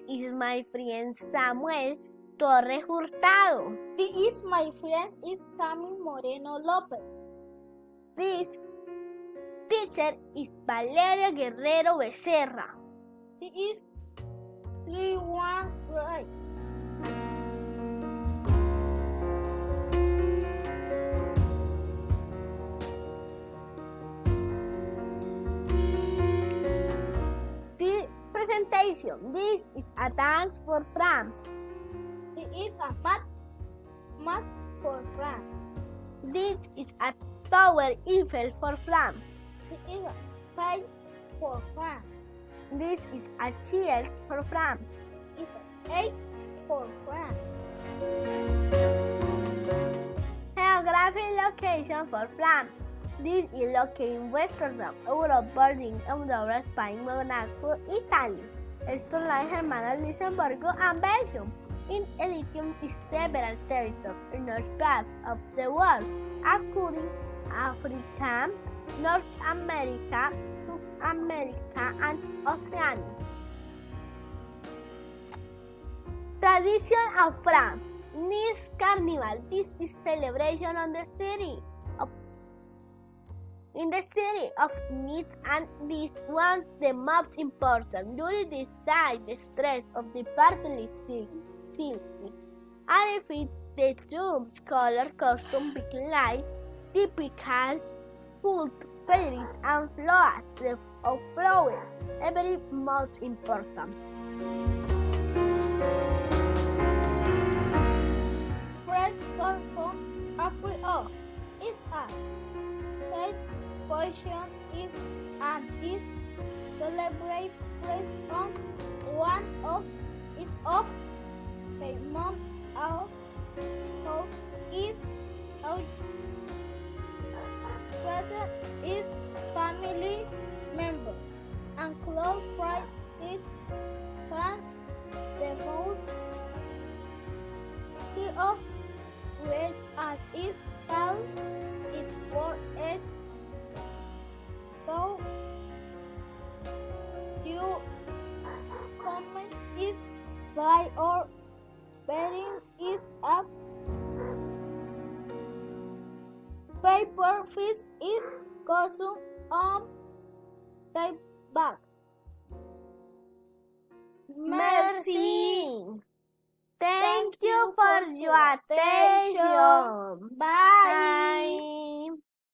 is my friend Samuel Torres Hurtado. This is my friend is Camille Moreno Lopez. This teacher is Valeria Guerrero Becerra. This is 3-1 grade. Presentation. This is a dance for France. This is a math for France. This is a Tower Eiffel for France. This is a kite for France. This is a shield for France. This is an egg for France. Geographic location for France. This is located in Western Europe, bordering on Spain, Monaco, Italy, Estonia, Germany, Luxembourg, and Belgium. In addition to several territories in north part of the world, including Africa, North America, South America, and Oceania. Tradition of France. Nice Carnival. This is celebration on the city of Nice, and this one the most important. During this time, the stress of the party is and if it the troops color costume big light, typical food, fairies and flowers, very much important. Fresh from April is a state portion is and is celebrated on one of the month of is present is family member and close friends is fun the most of red as is called is for it so you comment is by or bearing is up paper fish is consumed on the back. Merci. Thank you for your attention. Bye.